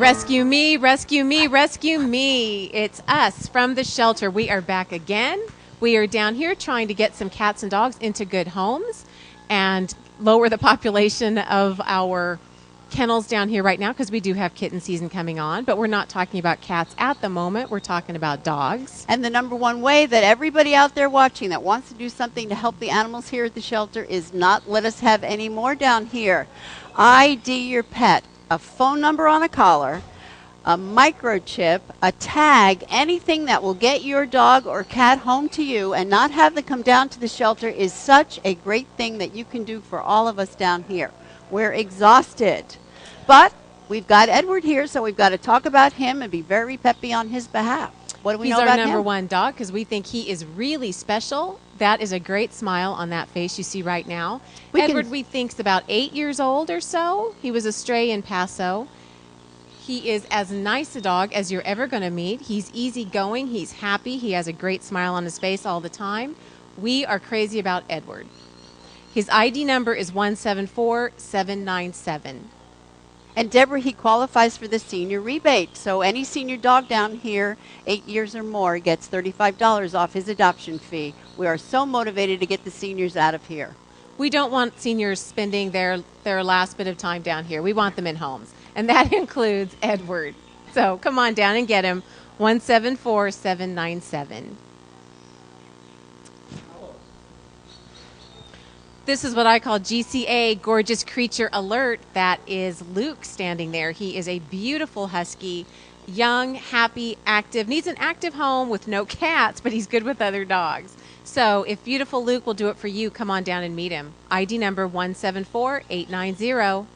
Rescue me, rescue me, rescue me. It's us from the shelter. We are back again. We are down here trying to get some cats and dogs into good homes and lower the population of our kennels down here right now because we do have kitten season coming on, but we're not talking about cats at the moment. We're talking about dogs. And the number one way that everybody out there watching that wants to do something to help the animals here at the shelter is not let us have any more down here. ID your pet. A phone number on a collar, a microchip, a tag, anything that will get your dog or cat home to you and not have them come down to the shelter is such a great thing that you can do for all of us down here. We're exhausted. But we've got Edward here, so we've got to talk about him and be very peppy on his behalf. What do we know about him? He's our number one dog because we think he is really special. That is a great smile on that face you see right now. Edward, we think's about 8 years old or so. He was a stray in Paso. He is as nice a dog as you're ever going to meet. He's easygoing. He's happy. He has a great smile on his face all the time. We are crazy about Edward. His ID number is 174797. And Deborah, he qualifies for the senior rebate. So any senior dog down here, 8 years or more, gets $35 off his adoption fee. We are so motivated to get the seniors out of here. We don't want seniors spending their last bit of time down here. We want them in homes. And that includes Edward. So come on down and get him, 174797. This is what I call GCA, Gorgeous Creature Alert. That is Luke standing there. He is a beautiful husky, young, happy, active, needs an active home with no cats, but he's good with other dogs. So if beautiful Luke will do it for you, come on down and meet him. ID number 174890.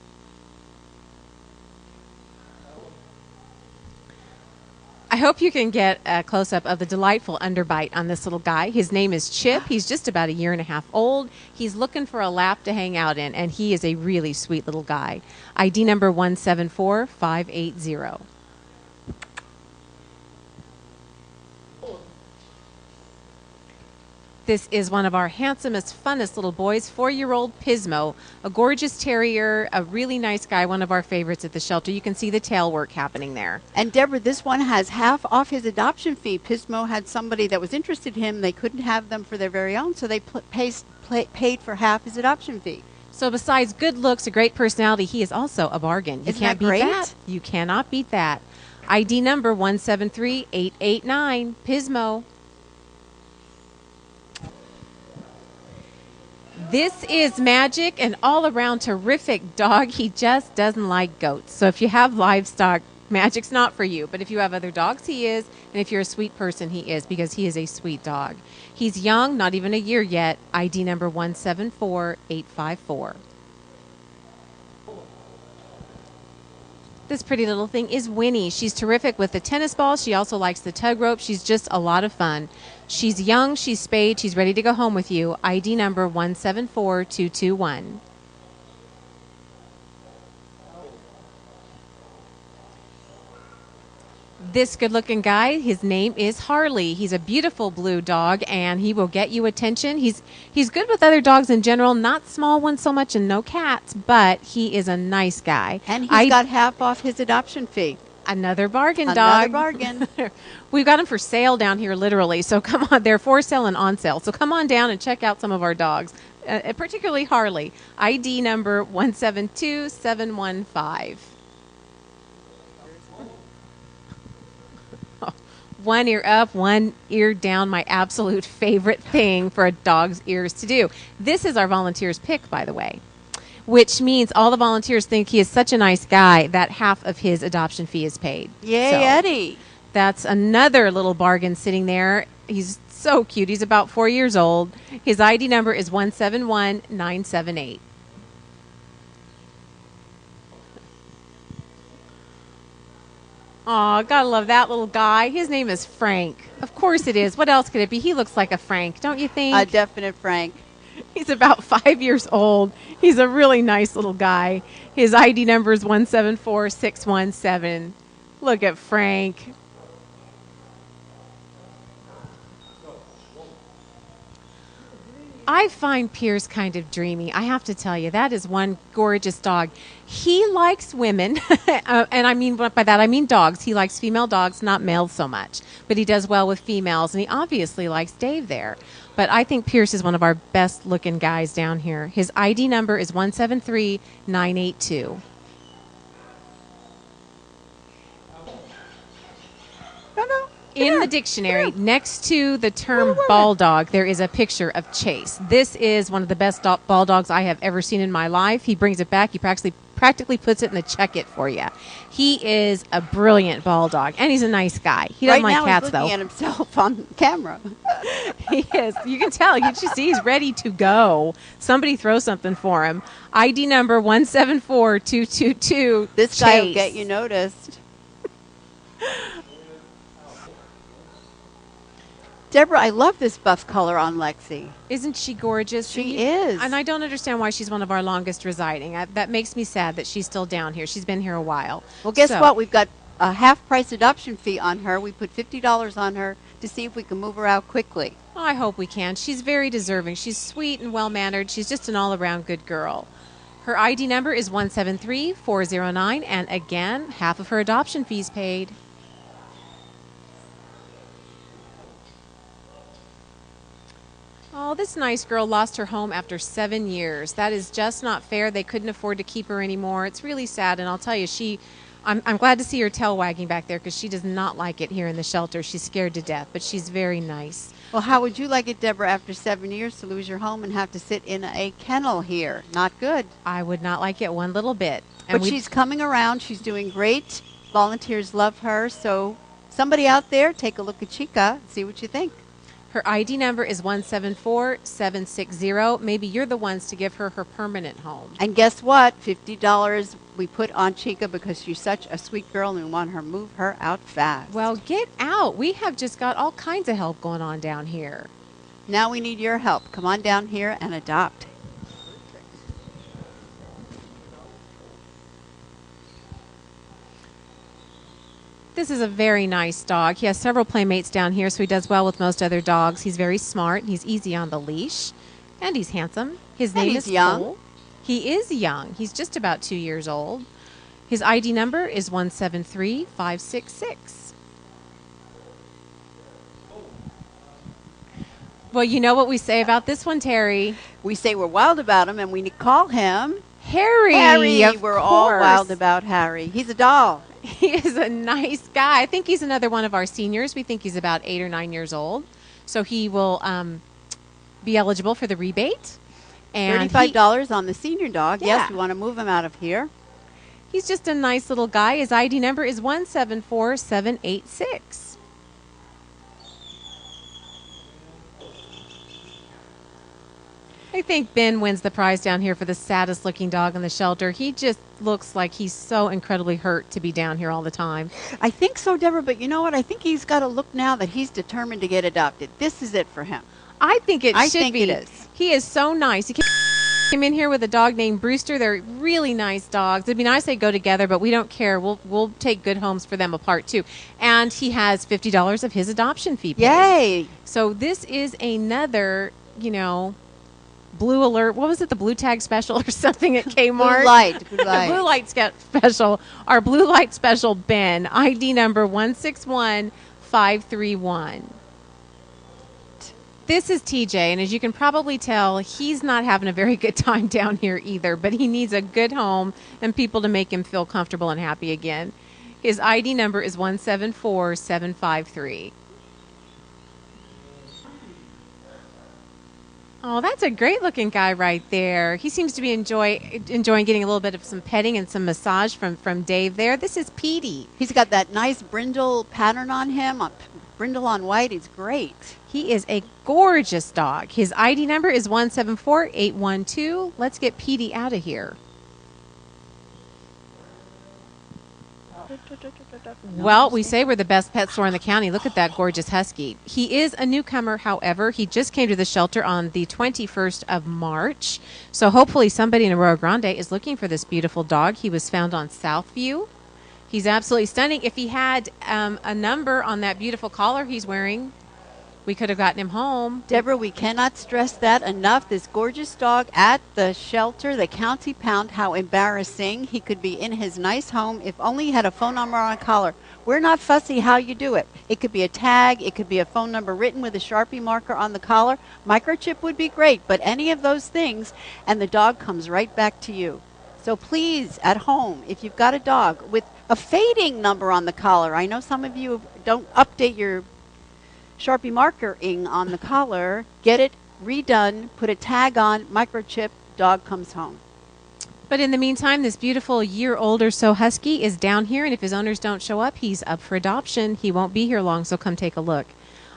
I hope you can get a close-up of the delightful underbite on this little guy. His name is Chip. He's just about 1.5 years old. He's looking for a lap to hang out in, and he is a really sweet little guy. ID number 174580. This is one of our handsomest, funnest little boys, 4-year-old Pismo, a gorgeous terrier, a really nice guy, one of our favorites at the shelter. You can see the tail work happening there. And Deborah, this one has half off his adoption fee. Pismo had somebody that was interested in him. They couldn't have them for their very own, so they paid for half his adoption fee. So besides good looks, a great personality, he is also a bargain. Isn't that great? That. You cannot beat that. ID number 173889, Pismo. This is Magic, an all-around terrific dog. He just doesn't like goats. So if you have livestock, Magic's not for you. But if you have other dogs, he is. And if you're a sweet person, he is, because he is a sweet dog. He's young, not even 1 year yet. ID number 174854. This pretty little thing is Winnie. She's terrific with the tennis ball. She also likes the tug rope. She's just a lot of fun. She's young, she's spayed, she's ready to go home with you. ID number 174221. This good-looking guy, his name is Harley. He's a beautiful blue dog, and he will get you attention. He's good with other dogs in general, not small ones so much and no cats, but he is a nice guy. And he's got half off his adoption fee. Another bargain, Another dog. bargain. We've got them for sale down here, literally. So come on, they're for sale and on sale. So come on down and check out some of our dogs, particularly Harley. ID number 172715. One ear up, one ear down, my absolute favorite thing for a dog's ears to do. This is our volunteer's pick, by the way, which means all the volunteers think he is such a nice guy that half of his adoption fee is paid. Yay, Eddie. That's another little bargain sitting there. He's so cute. He's about 4 years old. His ID number is 171978. Aw, gotta love that little guy. His name is Frank. Of course it is. What else could it be? He looks like a Frank, don't you think? A definite Frank. He's about 5 years old. He's a really nice little guy. His ID number is 174617. Look at Frank. I find Pierce kind of dreamy. I have to tell you, that is one gorgeous dog. He likes women, and I mean by that I mean dogs. He likes female dogs, not males so much. But he does well with females, and he obviously likes Dave there. But I think Pierce is one of our best-looking guys down here. His ID number is 173982. No. In the dictionary, next to the term ball dog, there is a picture of Chase. This is one of the best ball dogs I have ever seen in my life. He brings it back. He practically puts it in the check it for you. He is a brilliant ball dog, and he's a nice guy. He doesn't like cats, though. Right now he's looking at himself on camera. He is. You can tell. You just see he's ready to go. Somebody throw something for him. ID number 174222. This guy will get you noticed. Deborah, I love this buff color on Lexi. Isn't she gorgeous? She is. And I don't understand why she's one of our longest residing. That makes me sad that she's still down here. She's been here a while. Well, guess what? We've got a half-price adoption fee on her. We put $50 on her to see if we can move her out quickly. Oh, I hope we can. She's very deserving. She's sweet and well-mannered. She's just an all-around good girl. Her ID number is 173409, and again, half of her adoption fees paid. Oh, this nice girl lost her home after 7 years. That is just not fair. They couldn't afford to keep her anymore. It's really sad, and I'll tell you, I'm glad to see her tail wagging back there because she does not like it here in the shelter. She's scared to death, but she's very nice. Well, how would you like it, Deborah, after 7 years to lose your home and have to sit in a kennel here? Not good. I would not like it one little bit. But she's coming around. She's doing great. Volunteers love her. So somebody out there, take a look at Chica, see what you think. Her ID number is 174760. Maybe you're the ones to give her her permanent home. And guess what? $50 we put on Chica because she's such a sweet girl and we want her move her out fast. Well, get out. We have just got all kinds of help going on down here. Now we need your help. Come on down here and adopt. This is a very nice dog. He has several playmates down here, so he does well with most other dogs. He's very smart. He's easy on the leash, and he's handsome. His name is young. Cole. He is young. He's just about 2 years old. His ID number is 173566. Well, you know what we say about this one, Terry. We say we're wild about him, and we call him Harry. We're all wild about Harry. He's a doll. He is a nice guy. I think he's another one of our seniors. We think he's about 8 or 9 years old. So he will be eligible for the rebate. And $35 on the senior dog. Yeah. Yes, we want to move him out of here. He's just a nice little guy. His ID number is 174786. I think Ben wins the prize down here for the saddest looking dog in the shelter. He just looks like he's so incredibly hurt to be down here all the time. I think so, Deborah, but you know what? I think he's got a look now that he's determined to get adopted. This is it for him. I think it should be. It is. He is so nice. He came in here with a dog named Brewster. They're really nice dogs. It'd be nice they go together, but we don't care. We'll take good homes for them apart too. And he has $50 of his adoption fee paid. Yay! So this is another, Blue Alert. What was it? The Blue Tag Special or something at Kmart? Blue Light. Blue Light Special. Our Blue Light Special Ben. ID number 161531. This is TJ, and as you can probably tell, he's not having a very good time down here either, but he needs a good home and people to make him feel comfortable and happy again. His ID number is 174753. Oh, that's a great-looking guy right there. He seems to be enjoying getting a little bit of some petting and some massage from Dave there. This is Petey. He's got that nice brindle pattern on him, brindle on white. He's great. He is a gorgeous dog. His ID number is 174812. Let's get Petey out of here. Well, we say we're the best pet store in the county. Look at that gorgeous husky. He is a newcomer, however. He just came to the shelter on the 21st of March. So hopefully somebody in Arroyo Grande is looking for this beautiful dog. He was found on Southview. He's absolutely stunning. If he had a number on that beautiful collar he's wearing, we could have gotten him home. Deborah, we cannot stress that enough. This gorgeous dog at the shelter, the County Pound, how embarrassing. He could be in his nice home if only he had a phone number on a collar. We're not fussy how you do it. It could be a tag. It could be a phone number written with a Sharpie marker on the collar. Microchip would be great, but any of those things, and the dog comes right back to you. So please, at home, if you've got a dog with a fading number on the collar, I know some of you don't update your Sharpie markering on the collar, get it redone, put a tag on, microchip, dog comes home. But in the meantime, this beautiful year-old or so husky is down here, and if his owners don't show up, he's up for adoption. He won't be here long, so come take a look.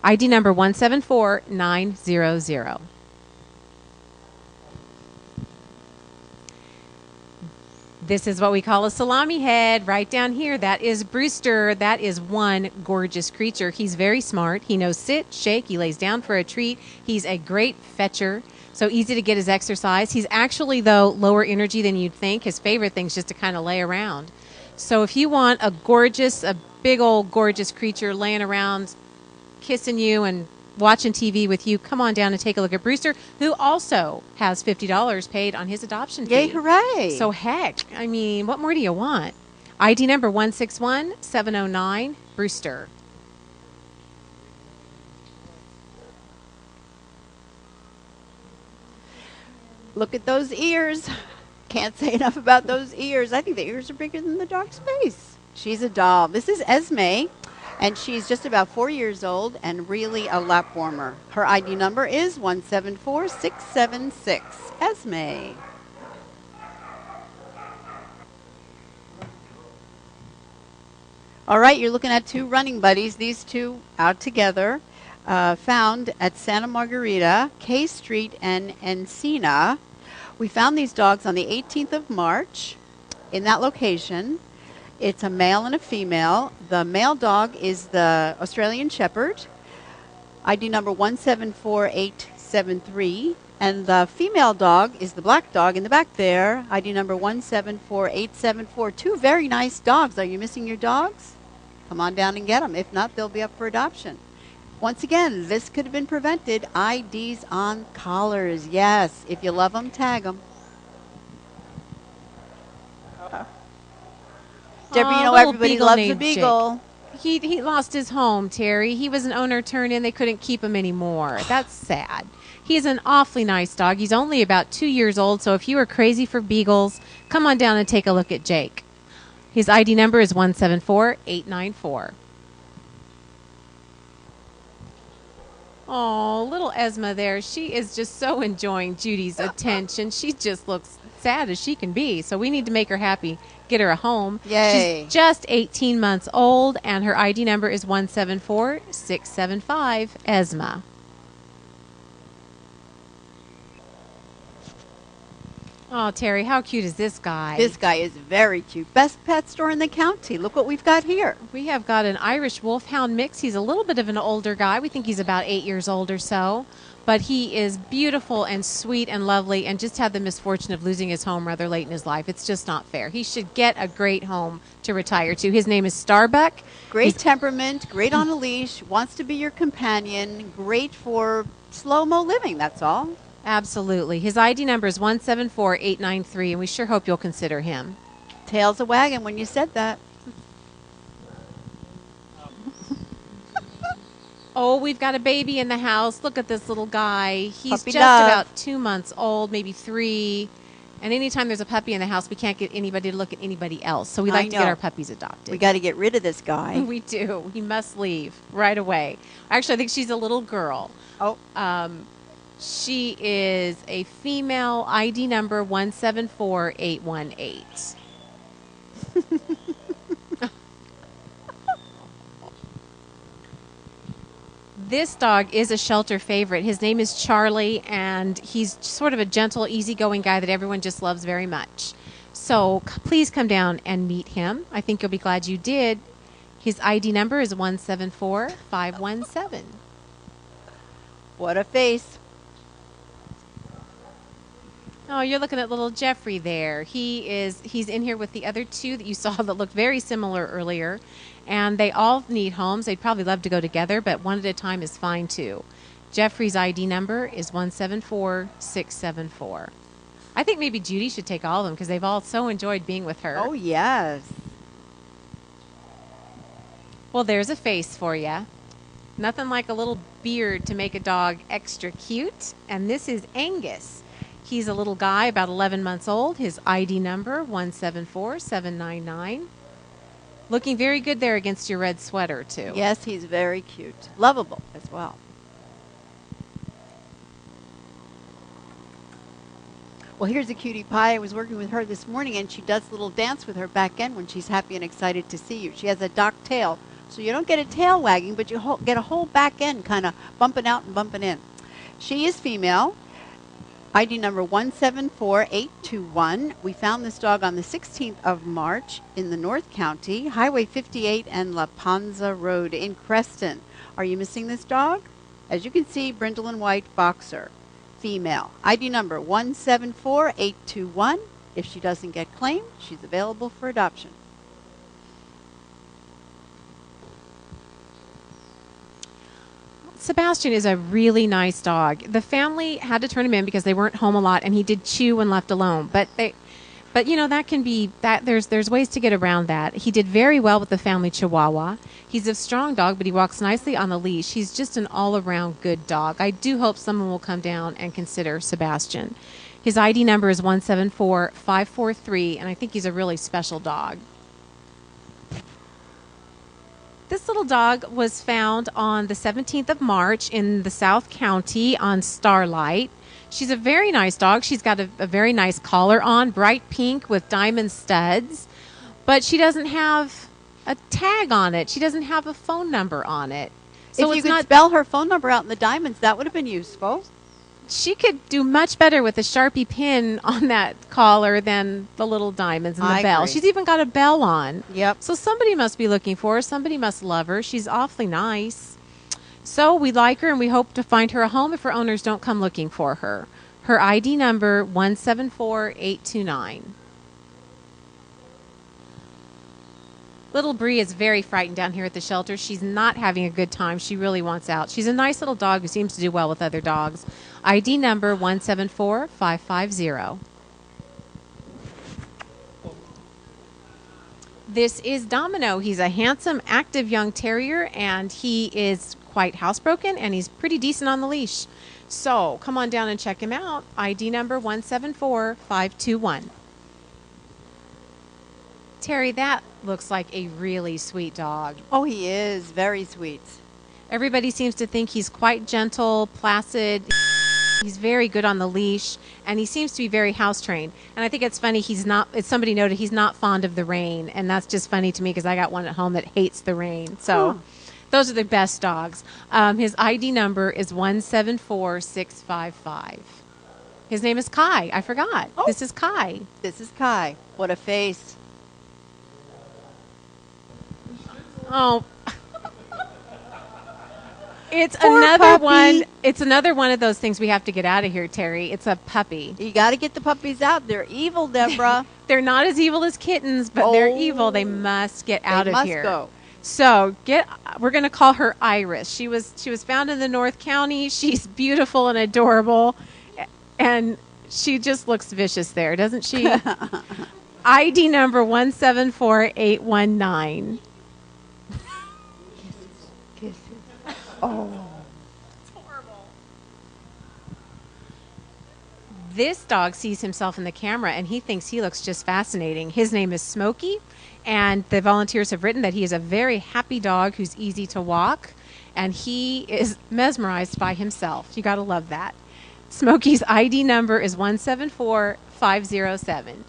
ID number 174900. This is what we call a salami head right down here. That is Brewster. That is one gorgeous creature. He's very smart. He knows sit, shake. He lays down for a treat. He's a great fetcher. So easy to get his exercise. He's actually, though, lower energy than you'd think. His favorite thing is just to kind of lay around. So if you want a big old gorgeous creature laying around, kissing you and watching TV with you, come on down and take a look at Brewster, who also has $50 paid on his adoption fee. Yay, hooray. So heck, I mean, what more do you want? ID number 161709, Brewster. Look at those ears. Can't say enough about those ears. I think the ears are bigger than the dog's face. She's a doll. This is Esme, and she's just about 4 years old and really a lap warmer. Her ID number is 174676. Esme. All right, you're looking at two running buddies. These two out together. Found at Santa Margarita, K Street, and Encina. We found these dogs on the 18th of March in that location. It's a male and a female. The male dog is the Australian Shepherd, ID number 174873. And the female dog is the black dog in the back there, ID number 174874. Two very nice dogs. Are you missing your dogs? Come on down and get them. If not, they'll be up for adoption. Once again, this could have been prevented. IDs on collars. Yes, if you love them, tag them. Deborah, you know everybody loves a Beagle. He lost his home, Terry. He was an owner turned in. They couldn't keep him anymore. That's sad. He's an awfully nice dog. He's only about 2 years old, so if you are crazy for beagles, come on down and take a look at Jake. His ID number is 174894. Oh, little Esma there. She is just so enjoying Judy's attention. She just looks sad as she can be, so we need to make her happy. Get her a home. Yay. She's just 18 months old, and her ID number is 174675, Esma. Oh, Terry, how cute is this guy? This guy is very cute. Best pet store in the county. Look what we've got here. We have got an Irish Wolfhound mix. He's a little bit of an older guy. We think he's about 8 years old or so. But he is beautiful and sweet and lovely and just had the misfortune of losing his home rather late in his life. It's just not fair. He should get a great home to retire to. His name is Starbuck. Great temperament, great on a leash, wants to be your companion, great for slow-mo living, that's all. Absolutely. His ID number is 174893, and we sure hope you'll consider him. Tails a wagging when you said that. Oh, we've got a baby in the house. Look at this little guy. He's Puppy just love. about 2 months old, maybe 3. And anytime there's a puppy in the house, we can't get anybody to look at anybody else. So we like to get our puppies adopted. We got to get rid of this guy. We do. He must leave right away. Actually, I think she's a little girl. Oh. She is a female, ID number 174818. This dog is a shelter favorite. His name is Charlie, and he's sort of a gentle, easygoing guy that everyone just loves very much. So please come down and meet him. I think you'll be glad you did. His ID number is 174517. What a face. Oh, you're looking at little Geoffrey there. He's in here with the other two that you saw that looked very similar earlier. And they all need homes. They'd probably love to go together, but one at a time is fine too. Geoffrey's ID number is 174674. I think maybe Judy should take all of them because they've all so enjoyed being with her. Oh, yes. Well, there's a face for you. Nothing like a little beard to make a dog extra cute. And this is Angus. He's a little guy, about 11 months old. His ID number, 174799. Looking very good there against your red sweater, too. Yes, he's very cute. Lovable as well. Well, here's a cutie pie. I was working with her this morning, and she does a little dance with her back end when she's happy and excited to see you. She has a dock tail, so you don't get a tail wagging, but you get a whole back end kind of bumping out and bumping in. She is female. ID number 174821. We found this dog on the 16th of March in the North County, Highway 58 and La Panza Road in Creston. Are you missing this dog? As you can see, brindle and white boxer. Female. ID number 174821. If she doesn't get claimed, she's available for adoption. Sebastian is a really nice dog. The family had to turn him in because they weren't home a lot, and he did chew when left alone. But you know, that can be that there's ways to get around that. He did very well with the family Chihuahua. He's a strong dog, but he walks nicely on the leash. He's just an all-around good dog. I do hope someone will come down and consider Sebastian. His ID number is 174543, and I think he's a really special dog. This little dog was found on the 17th of March in the South County on Starlight. She's a very nice dog. She's got a very nice collar on, bright pink with diamond studs. But she doesn't have a tag on it. She doesn't have a phone number on it. So if you could spell her phone number out in the diamonds, that would have been useful. She could do much better with a Sharpie pin on that collar than the little diamonds and the bell. Agree. She's even got a bell on. Yep. So somebody must be looking for her. Somebody must love her. She's awfully nice. So we like her, and we hope to find her a home if her owners don't come looking for her. Her ID number, 174829. Little Bree is very frightened down here at the shelter. She's not having a good time. She really wants out. She's a nice little dog who seems to do well with other dogs. ID number 174550. This is Domino. He's a handsome, active young terrier, and he is quite housebroken, and he's pretty decent on the leash. So come on down and check him out. ID number 174521. Terry, that looks like a really sweet dog. Oh, he is very sweet. Everybody seems to think he's quite gentle, placid. He's very good on the leash, and he seems to be very house trained. And I think it's funny, somebody noted he's not fond of the rain, and that's just funny to me because I got one at home that hates the rain. So those are the best dogs. His ID number is 174655. His name is Kai. I forgot. Oh. This is Kai. This is Kai. What a face. Oh. It's Poor another puppy. one. It's another one of those things we have to get out of here, Terry. It's a puppy. You got to get the puppies out. They're evil, Deborah. They're not as evil as kittens, but they're evil. They must get out of here. They must go. So we're going to call her Iris. She was found in the North County. She's beautiful and adorable, and she just looks vicious there, doesn't she? ID number 174819. Kisses. Oh. It's horrible. This dog sees himself in the camera, and he thinks he looks just fascinating. His name is Smokey, and the volunteers have written that he is a very happy dog who's easy to walk, and he is mesmerized by himself. You got to love that. Smokey's ID number is 174507.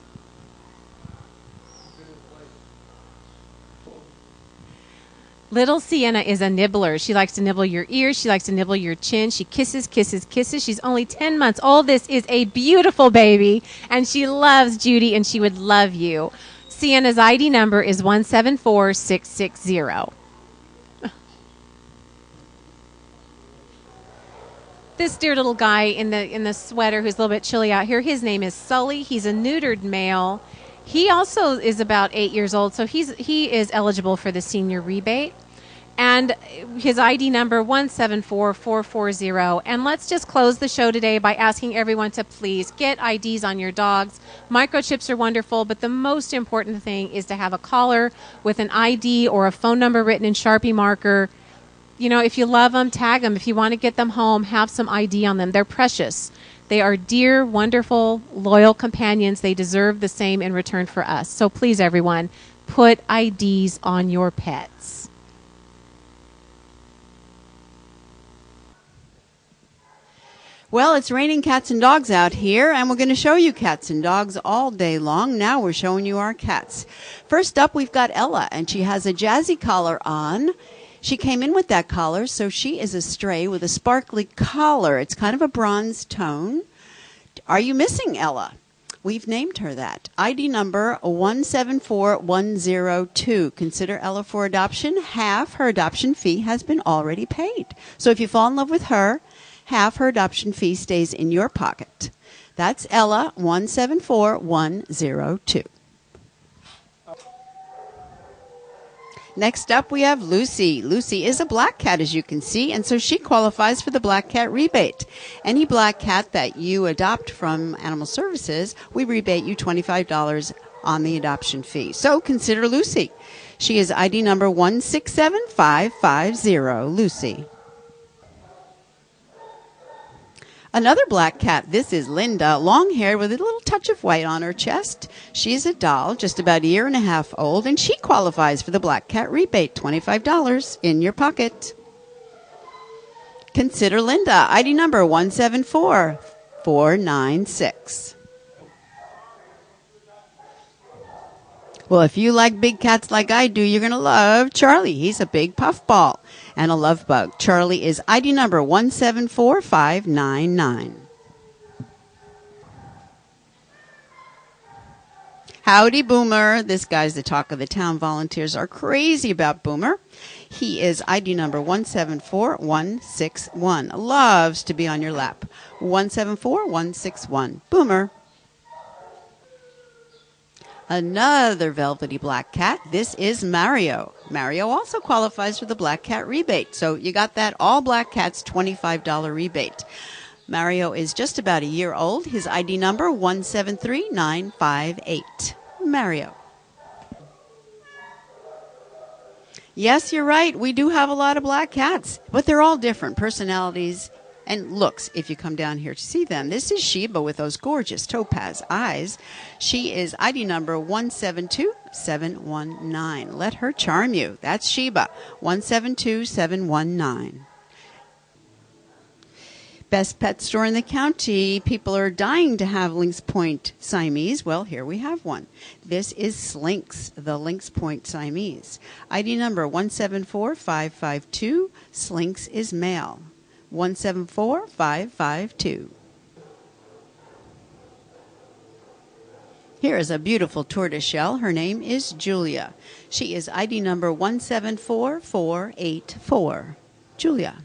Little Sienna is a nibbler. She likes to nibble your ears. She likes to nibble your chin. She kisses, kisses, kisses. She's only 10 months old. This is a beautiful baby, and she loves Judy, and she would love you. Sienna's ID number is 174660. This dear little guy in the sweater who's a little bit chilly out here, his name is Sully. He's a neutered male. He also is about 8 years old, so he is eligible for the senior rebate. And his ID number 174440. And let's just close the show today by asking everyone to please get IDs on your dogs. Microchips are wonderful, but the most important thing is to have a collar with an ID or a phone number written in Sharpie marker. You know, if you love them, tag them. If you want to get them home, have some ID on them. They're precious. They are dear, wonderful, loyal companions. They deserve the same in return for us. So please, everyone, put IDs on your pets. Well, it's raining cats and dogs out here, and we're going to show you cats and dogs all day long. Now we're showing you our cats. First up, we've got Ella, and she has a jazzy collar on. She came in with that collar, so she is a stray with a sparkly collar. It's kind of a bronze tone. Are you missing Ella? We've named her that. ID number 174102. Consider Ella for adoption. Half her adoption fee has been already paid. So if you fall in love with her, half her adoption fee stays in your pocket. That's Ella 174102. Next up, we have Lucy. Lucy is a black cat, as you can see, and so she qualifies for the black cat rebate. Any black cat that you adopt from Animal Services, we rebate you $25 on the adoption fee. So consider Lucy. She is ID number 167550, Lucy. Another black cat. This is Linda, long-haired with a little touch of white on her chest. She's a doll, just about a year and a half old, and she qualifies for the black cat rebate, $25 in your pocket. Consider Linda, ID number 174496. Well, if you like big cats like I do, you're going to love Charlie. He's a big puffball and a love bug. Charlie is ID number 174599. Howdy, Boomer. This guy's the talk of the town. Volunteers are crazy about Boomer. He is ID number 174161. Loves to be on your lap. 174161. Boomer. Another velvety black cat. This is Mario. Mario also qualifies for the black cat rebate. So you got that all black cats $25 rebate. Mario is just about a year old. His ID number 173958. Mario. Yes, you're right. We do have a lot of black cats, but they're all different personalities and looks if you come down here to see them. This is Sheba with those gorgeous topaz eyes. She is ID number 172719. Let her charm you. That's Sheba, 172719. Best pet store in the county. People are dying to have Lynx Point Siamese. Well, here we have one. This is Slinks, the Lynx Point Siamese. ID number 174552. Slinks is male. 174552. Here is a beautiful tortoiseshell. Her name is Julia. She is ID number 174484. Julia.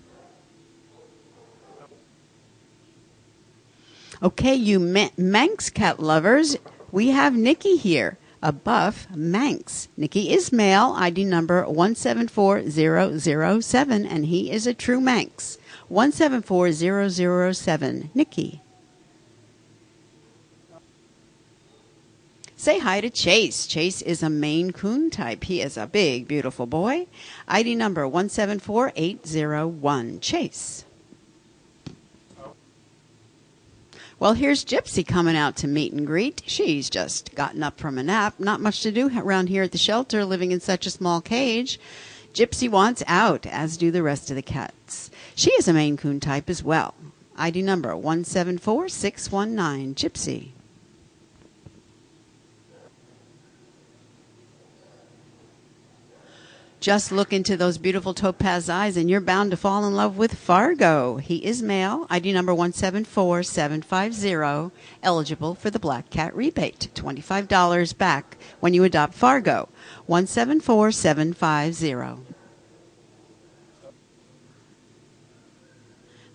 Okay, you Manx cat lovers, we have Nikki here, a buff Manx. Nikki is male, ID number 174007, and he is a true Manx. 174007. Nikki. Say hi to Chase. Chase is a Maine Coon type. He is a big, beautiful boy. ID number 174801. Chase. Well, here's Gypsy coming out to meet and greet. She's just gotten up from a nap. Not much to do around here at the shelter, living in such a small cage. Gypsy wants out, as do the rest of the cats. She is a Maine Coon type as well. ID number 174619. Gypsy. Just look into those beautiful topaz eyes and you're bound to fall in love with Fargo. He is male, ID number 174750, eligible for the Black Cat rebate, $25 back when you adopt Fargo, 174750.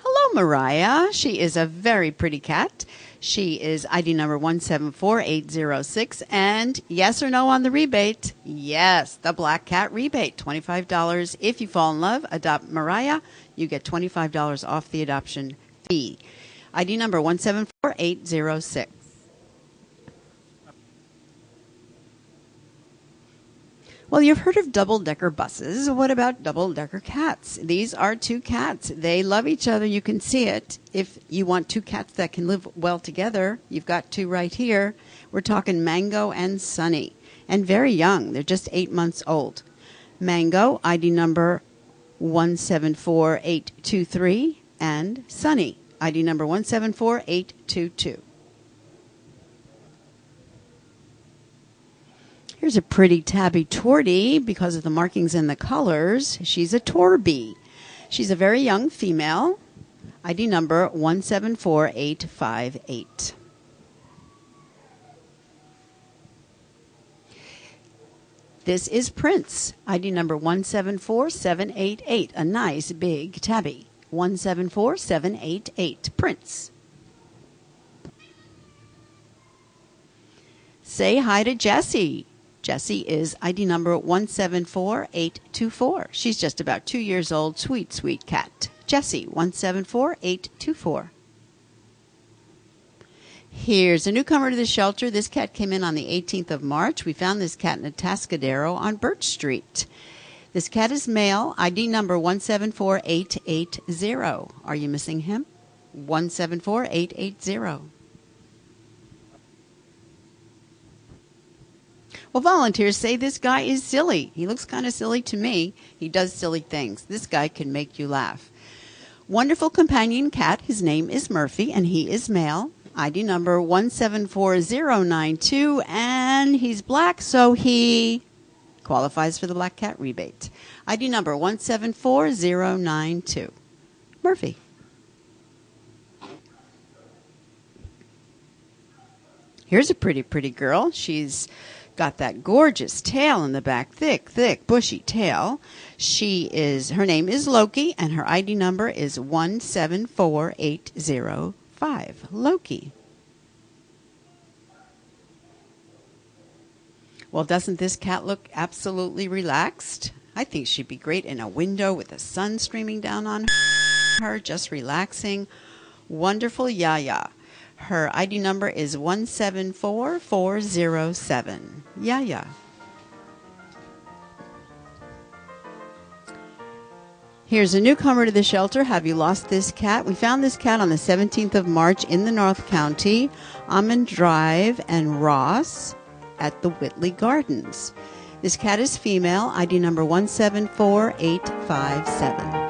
Hello, Mariah. She is a very pretty cat. She is ID number 174806. And yes or no on the rebate? Yes, the black cat rebate, $25. If you fall in love, adopt Mariah. You get $25 off the adoption fee. ID number 174806. Well, you've heard of double-decker buses. What about double-decker cats? These are two cats. They love each other. You can see it. If you want two cats that can live well together, you've got two right here. We're talking Mango and Sunny, and very young. They're just 8 months old. Mango, ID number 174823, and Sunny, ID number 174822. Here's a pretty tabby tortie because of the markings and the colors. She's a Torby. She's a very young female. ID number 174858. This is Prince. ID number 174788. A nice big tabby. 174788. Prince. Say hi to Jessie. Jessie is ID number 174824. She's just about 2 years old. Sweet, sweet cat. Jessie, 174824. Here's a newcomer to the shelter. This cat came in on the 18th of March. We found this cat in a Tascadero on Birch Street. This cat is male. ID number 174880. Are you missing him? 174880. Well, volunteers say this guy is silly. He looks kind of silly to me. He does silly things. This guy can make you laugh. Wonderful companion cat. His name is Murphy, and he is male. ID number 174092, and he's black, so he qualifies for the black cat rebate. ID number 174092. Murphy. Here's a pretty, pretty girl. She's got that gorgeous tail in the back, thick, bushy tail. Her name is Loki, and her ID number is 174805. Loki. Well, doesn't this cat look absolutely relaxed? I think she'd be great in a window with the sun streaming down on her, just relaxing. Wonderful Yaya. Her ID number is 174407. Yaya. Here's a newcomer to the shelter. Have you lost this cat? We found this cat on the 17th of March in the North County, Almond Drive and Ross at the Whitley Gardens. This cat is female. ID number 174857.